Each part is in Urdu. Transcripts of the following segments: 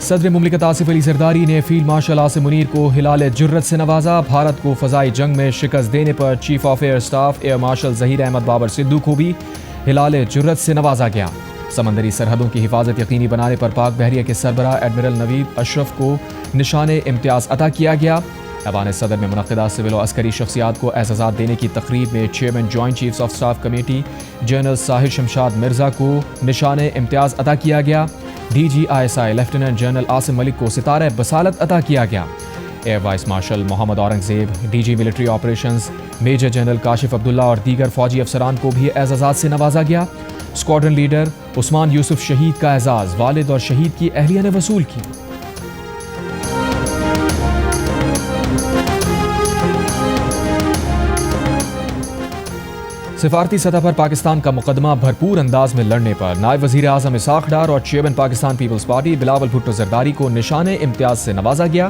صدر مملکت آصف علی زرداری نے فیلڈ مارشل آصم منیر کو ہلال جرت سے نوازا. بھارت کو فضائی جنگ میں شکست دینے پر chief of air staff air marshal Zaheer Ahmed Babar Sidhu کو بھی ہلال جرت سے نوازا گیا. سمندری سرحدوں کی حفاظت یقینی بنانے پر پاک بحریہ کے سربراہ ایڈمرل نوید اشرف کو نشان امتیاز عطا کیا گیا. ایوان صدر میں منعقدہ سول و عسکری شخصیات کو اعزازات دینے کی تقریب میں chairman joint chiefs of staff committee general Sahir Shamshad Mirza کو نشان امتیاز عطا کیا گیا. D G I S I lieutenant general Asim Malik کو ستارہ بصالت عطا کیا گیا. Air vice marshal Muhammad Aurangzeb, D G military operations major general Kashif Abdullah اور دیگر فوجی افسران کو بھی اعزازات سے نوازا گیا. اسکواڈرن لیڈر عثمان یوسف شہید کا اعزاز والد اور شہید کی اہلیہ نے وصول کی. سفارتی سطح پر پاکستان کا مقدمہ بھرپور انداز میں لڑنے پر نائب وزیر اعظم اسحاق ڈار اور چیئرمین پاکستان پیپلز پارٹی بلاول بھٹو زرداری کو نشان امتیاز سے نوازا گیا.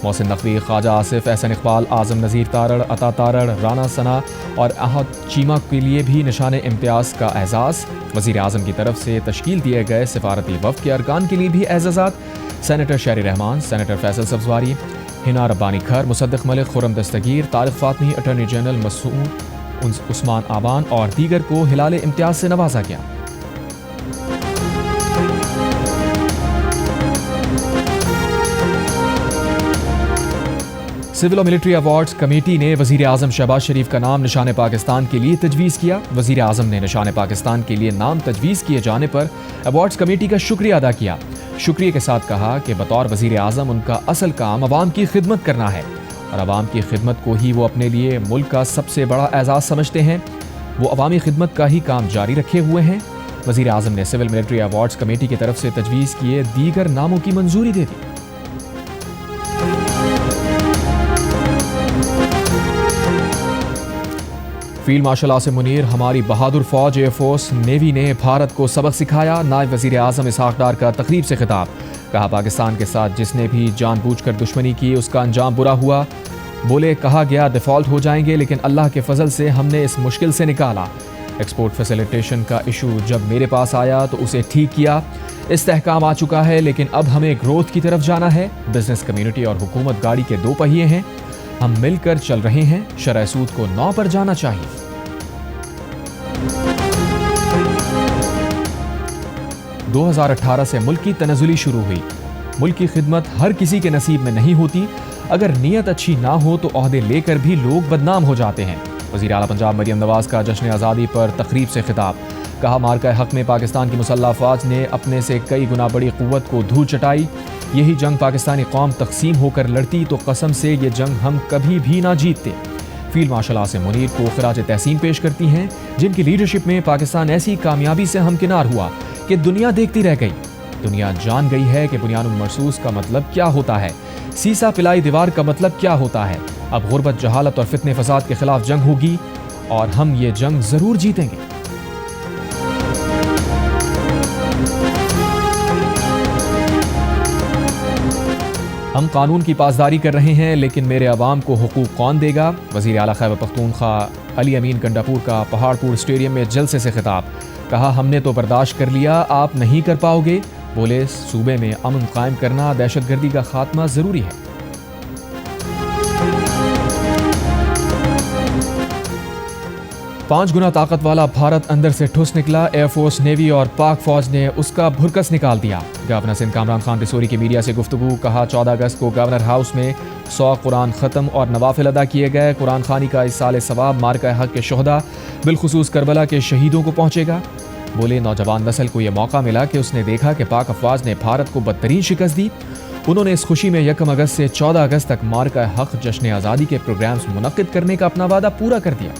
محسن نقوی، خواجہ آصف، احسن اقبال، اعظم نذیر تارڑ، عطا تارڑ، رانا ثنا اور احد چیمہ کے لیے بھی نشان امتیاز کا اعزاز. وزیر اعظم کی طرف سے تشکیل دیے گئے سفارتی وفد کے ارکان کے لیے بھی اعزازات. سینیٹر شہری رحمان، سینیٹر فیصل سبزواری، ہنا ربانی کھر، مصدق ملک، خرم دستگیر، طارق فاطمی، اٹارنی جنرل مسعود عثمان آبان اور دیگر کو ہلال امتیاز سے نوازا گیا. سول و ملٹری ایوارڈز کمیٹی نے وزیر اعظم شہباز شریف کا نام نشان پاکستان کے لیے تجویز کیا. وزیر اعظم نے نشان پاکستان کے لیے نام تجویز کیے جانے پر ایوارڈز کمیٹی کا شکریہ ادا کیا. شکریہ کے ساتھ کہا کہ بطور وزیر اعظم ان کا اصل کام عوام کی خدمت کرنا ہے اور عوام کی خدمت کو ہی وہ اپنے لیے ملک کا سب سے بڑا اعزاز سمجھتے ہیں. وہ عوامی خدمت کا ہی کام جاری رکھے ہوئے ہیں. وزیر اعظم نے سول ملٹری ایوارڈز کمیٹی کی طرف سے تجویز کیے دیگر ناموں کی منظوری دے دی. فیلڈ مارشل آصم منیر، ہماری بہادر فوج، ایئر فورس، نیوی نے بھارت کو سبق سکھایا. نائب وزیر اعظم اسحاق ڈار کا تقریب سے خطاب. کہا پاکستان کے ساتھ جس نے بھی جان بوجھ کر دشمنی کی اس کا انجام برا ہوا. بولے کہا گیا ڈیفالٹ ہو جائیں گے لیکن اللہ کے فضل سے ہم نے اس مشکل سے نکالا. ایکسپورٹ فیسیلیٹیشن کا ایشو جب میرے پاس آیا تو اسے ٹھیک کیا. استحکام آ چکا ہے لیکن اب ہمیں گروتھ کی طرف جانا ہے. بزنس کمیونٹی اور حکومت گاڑی کے دو پہیے ہیں، ہم مل کر چل رہے ہیں. شرح سود کو 9 پر جانا چاہیے. دو 2018 سے ملک کی تنزلی شروع ہوئی. ملک کی خدمت ہر کسی کے نصیب میں نہیں ہوتی. اگر نیت اچھی نہ ہو تو عہدے لے کر بھی لوگ بدنام ہو جاتے ہیں. وزیر اعلیٰ پنجاب مریم نواز کا جشن آزادی پر تقریب سے خطاب. کہا مارکہ حق میں پاکستان کی مسلح افواج نے اپنے سے کئی گنا بڑی قوت کو دھول چٹائی. یہی جنگ پاکستانی قوم تقسیم ہو کر لڑتی تو قسم سے یہ جنگ ہم کبھی بھی نہ جیتتے. فیلڈ مارشل آصم منیر کو خراج تحسین پیش کرتی ہیں جن کی لیڈرشپ میں پاکستان ایسی کامیابی سے ہمکنار ہوا کہ دنیا دیکھتی رہ گئی. دنیا جان گئی ہے کہ بنیان المرصوص کا مطلب کیا ہوتا ہے، سیسا پلائی دیوار کا مطلب کیا ہوتا ہے. اب غربت، جہالت اور فتنے فساد کے خلاف جنگ ہوگی اور ہم یہ جنگ ضرور جیتیں گے. ہم قانون کی پاسداری کر رہے ہیں لیکن میرے عوام کو حقوق کون دے گا. وزیر اعلیٰ خیبر پختونخوا علی امین گنڈاپور کا پہاڑپور اسٹیڈیم میں جلسے سے خطاب. کہا ہم نے تو برداشت کر لیا، آپ نہیں کر پاؤ گے. بولے صوبے میں امن قائم کرنا، دہشت گردی کا خاتمہ ضروری ہے. پانچ گنا طاقت والا بھارت اندر سے ٹھوس نکلا. ایئر فورس، نیوی اور پاک فوج نے اس کا بھرکس نکال دیا. گورنر سندھ کامران خان رسوری کی میڈیا سے گفتگو. کہا 14 اگست کو گورنر ہاؤس میں 100 قرآن ختم اور نوافل ادا کیے گئے. قرآن خوانی کا ایصال ثواب مارکہ حق کے شہداء بالخصوص کربلا کے شہیدوں کو پہنچے گا. بولے نوجوان نسل کو یہ موقع ملا کہ اس نے دیکھا کہ پاک افواج نے بھارت کو بدترین شکست دی. انہوں نے اس خوشی میں 1 اگست سے 14 اگست تک مارکہ حق جشن آزادی کے پروگرامز منعقد کرنے کا اپنا وعدہ پورا کر دیا.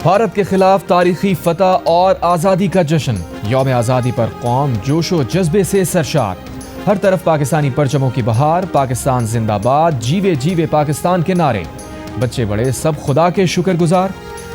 بھارت کے خلاف تاریخی فتح اور آزادی کا جشن. یوم آزادی پر قوم جوش و جذبے سے سرشار. ہر طرف پاکستانی پرچموں کی بہار. پاکستان زندہ باد، جیوے جیوے پاکستان کے نعرے. بچے بڑے سب خدا کے شکر گزار.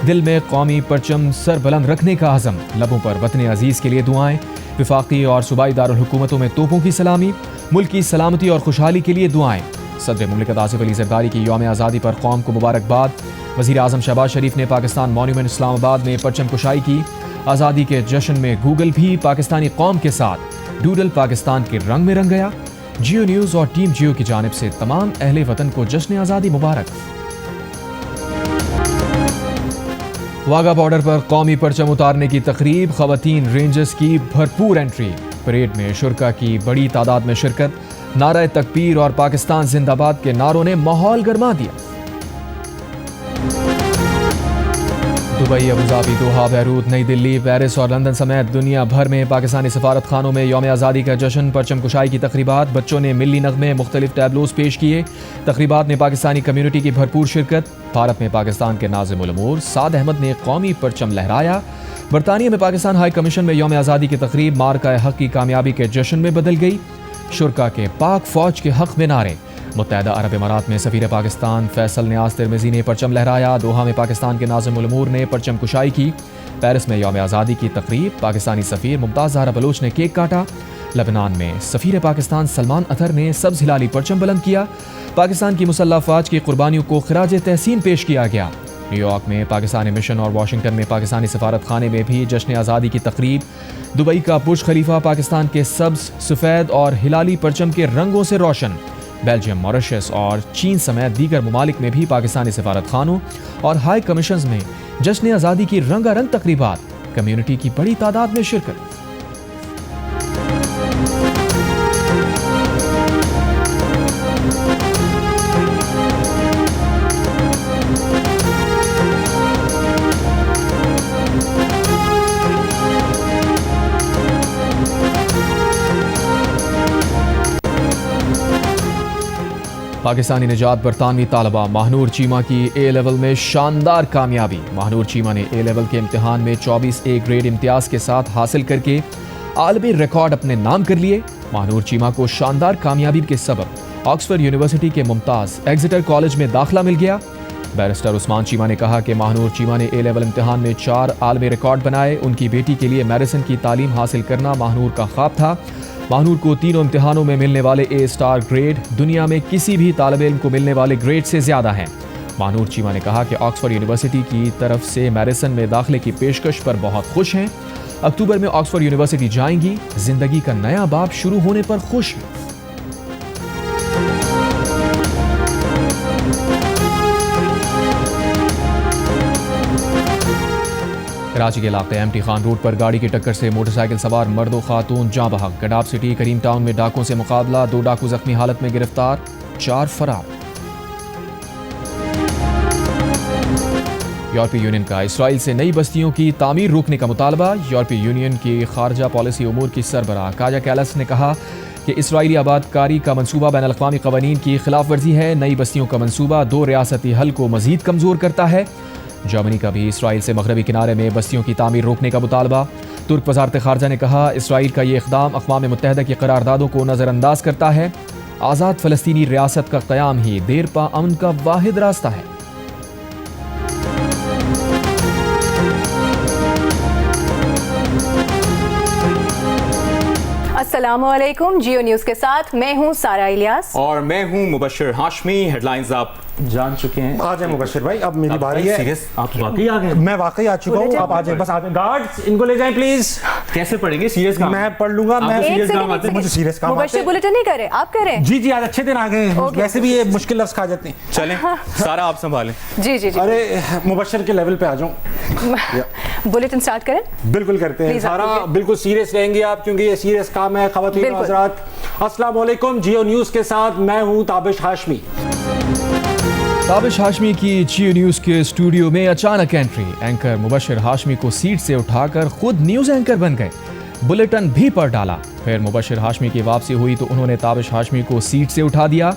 دل میں قومی پرچم سر بلند رکھنے کا عزم. لبوں پر وطن عزیز کے لیے دعائیں. وفاقی اور صوبائی دارالحکومتوں میں توپوں کی سلامی. ملک کی سلامتی اور خوشحالی کے لیے دعائیں. صدر مملکت آصف علی زرداری کی یوم آزادی پر قوم کو مبارکباد۔ وزیر اعظم شہباز شریف نے پاکستان مونیومنٹ اسلام آباد میں پرچم کشائی کی۔ آزادی کے جشن میں گوگل بھی پاکستانی قوم کے ساتھ ڈوڈل پاکستان کے رنگ میں رنگ گیا۔ جیو نیوز اور ٹیم جیو کی جانب سے تمام اہل وطن کو جشن آزادی مبارک۔ واگا بارڈر پر قومی پرچم اتارنے کی تقریب، خواتین رینجرز کی بھرپور انٹری، پریڈ میں شرکا کی بڑی تعداد میں شرکت، نعرہ تکبیر اور پاکستان زندہ باد کے نعروں نے ماحول گرما دیا۔ دبئی، ابوظہبی، دوحہ، بیروت، نئی دلی، پیرس اور لندن سمیت دنیا بھر میں پاکستانی سفارت خانوں میں یوم آزادی کا جشن، پرچم کشائی کی تقریبات، بچوں نے ملی نغمے، مختلف ٹیبلوز پیش کیے۔ تقریبات میں پاکستانی کمیونٹی کی بھرپور شرکت۔ بھارت میں پاکستان کے ناظم الامور سعد احمد نے قومی پرچم لہرایا۔ برطانیہ میں پاکستان ہائی کمیشن میں یوم آزادی کی تقریب مارکہ حق کی کامیابی کے جشن میں بدل گئی۔ شرکا کے پاک فوج کے حق میں نعرے۔ متحدہ عرب امارات میں سفیر پاکستان فیصل نیاز ترمذی نے پرچم لہرایا۔ دوحہ میں پاکستان کے ناظم الامور نے پرچم کشائی کی۔ پیرس میں یوم آزادی کی تقریب، پاکستانی سفیر ممتاز زہرا بلوچ نے کیک کاٹا۔ لبنان میں سفیر پاکستان سلمان اطہر نے سبز ہلالی پرچم بلند کیا۔ پاکستان کی مسلح افواج کی قربانیوں کو خراج تحسین پیش کیا گیا۔ نیو یارک میں پاکستانی مشن اور واشنگٹن میں پاکستانی سفارت خانے میں بھی جشن آزادی کی تقریب۔ دبئی کا برج خلیفہ پاکستان کے سبز، سفید اور ہلالی پرچم کے رنگوں سے روشن۔ بیلجیم، ماریشس اور چین سمیت دیگر ممالک میں بھی پاکستانی سفارت خانوں اور ہائی کمیشنز میں جشن آزادی کی رنگا رنگ تقریبات، کمیونٹی کی بڑی تعداد میں شرکت۔ پاکستانی نژاد برطانوی طالبہ ماہنور چیمہ کی اے لیول میں شاندار کامیابی۔ ماہنور چیمہ نے اے لیول کے امتحان میں 24 اے گریڈ امتیاز کے ساتھ حاصل کر کے عالمی ریکارڈ اپنے نام کر لیے۔ ماہنور چیمہ کو شاندار کامیابی کے سبب آکسفورڈ یونیورسٹی کے ممتاز ایگزیٹر کالج میں داخلہ مل گیا۔ بیرسٹر عثمان چیمہ نے کہا کہ ماہنور چیمہ نے اے لیول امتحان میں 4 عالمی ریکارڈ بنائے۔ ان کی بیٹی کے لیے میڈیسن کی تعلیم حاصل کرنا ماہنور کا خواب تھا۔ ماہنور کو تینوں امتحانوں میں ملنے والے اے اسٹار گریڈ دنیا میں کسی بھی طالب علم کو ملنے والے گریڈ سے زیادہ ہیں۔ ماہنور چیمہ نے کہا کہ آکسفورڈ یونیورسٹی کی طرف سے میڈیسن میں داخلے کی پیشکش پر بہت خوش ہیں۔ اکتوبر میں آکسفورڈ یونیورسٹی جائیں گی۔ زندگی کا نیا باب شروع ہونے پر خوش ہیں۔ کراچی کے علاقے ایم-ٹی خان روڈ پر گاڑی کی ٹکر سے موٹر سائیکل سوار مرد و خاتون جاں بحق۔ گڈاب سٹی کریم ٹاؤن میں ڈاکوں سے مقابلہ، 2 ڈاکو زخمی حالت میں گرفتار، 4 فرار۔ یورپی یونین کا اسرائیل سے نئی بستیوں کی تعمیر روکنے کا مطالبہ۔ یورپی یونین کی خارجہ پالیسی امور کی سربراہ کاجا کیلس نے کہا کہ اسرائیلی آباد کاری کا منصوبہ بین الاقوامی قوانین کی خلاف ورزی ہے۔ نئی بستیوں کا منصوبہ 2 ریاستی حل کو مزید کمزور کرتا ہے۔ جرمنی کا بھی اسرائیل سے مغربی کنارے میں بستیوں کی تعمیر روکنے کا مطالبہ۔ ترک وزارت خارجہ نے کہا اسرائیل کا یہ اقدام اقوام متحدہ کی قراردادوں کو نظر انداز کرتا ہے۔ آزاد فلسطینی ریاست کا قیام ہی دیر پا امن کا واحد راستہ ہے۔ السلام علیکم، جیو نیوز کے ساتھ میں ہوں سارا الیاس اور میں ہوں مبشر ہاشمی۔ ہیڈ لائنز آپ جان چکے ہیں۔ آ جائیں مبشر بھائی، اب میری باری ہے۔ آپ واقعی آ گئے؟ میں واقعی آ چکا ہوں، آپ آ جائیں، بس آ جائیں۔ گارڈز ان کو لے جائیں پلیز۔ کیسے پڑھیں گے؟ سیریس کام میں پڑھ لوں گا۔ میں سیریس کام آتے ہیں، مجھے سیریس کام آتے مبشر بلیٹن نہیں کرے، آپ کریں؟ جی جی، آج اچھے دن آ گئے ہیں، ویسے بھی یہ مشکل لفظ کھا جاتے ہیں۔ چلیں سارا آپ سنبھالیں۔ جی جی جی، ارے مبشر کے لیول پہ آ جاؤں۔ بلیٹن سٹارٹ کریں؟ بالکل کرتے ہیں سارا، بالکل سیریس رہیں گے آپ کیونکہ یہ سیریس کام ہے۔ خواتین و حضرات السلام علیکم، جیو نیوز کے ساتھ میں ہوں تابش ہاشمی۔ تابش ہاشمی کی جیو نیوز کے اسٹوڈیو میں اچانک انٹری۔ اینکر مبشر ہاشمی کو سیٹ سے اٹھا کر خود نیوز اینکر بن گئے، بلیٹن بھی پڑھ ڈالا۔ پھر مبشر ہاشمی کی واپسی ہوئی تو انہوں نے تابش ہاشمی کو سیٹ سے اٹھا دیا،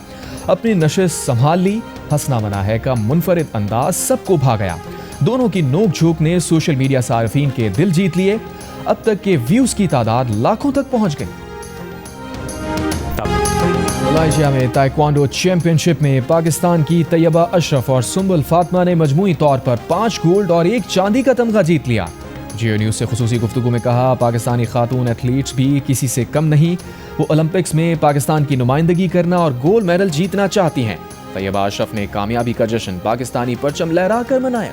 اپنی نشست سنبھال لی۔ ہنسنا مناہے کا منفرد انداز سب کو بھا گیا۔ دونوں کی نوک جھوک نے سوشل میڈیا صارفین کے دل جیت لیے۔ اب تک کے ویوز کی تعداد لاکھوں تک پہنچ گئی۔ ملائیشیا میں تائیکوانڈو چیمپئن شپ میں پاکستان کی طیبہ اشرف اور سنبل فاطمہ نے مجموعی طور پر 5 گولڈ اور 1 چاندی کا تمغہ جیت لیا۔ جیو نیوز سے خصوصی گفتگو میں کہا پاکستانی خاتون ایتھلیٹس بھی کسی سے کم نہیں، وہ اولمپکس میں پاکستان کی نمائندگی کرنا اور گولڈ میڈل جیتنا چاہتی ہیں۔ طیبہ اشرف نے کامیابی کا جشن پاکستانی پرچم لہرا کر منایا۔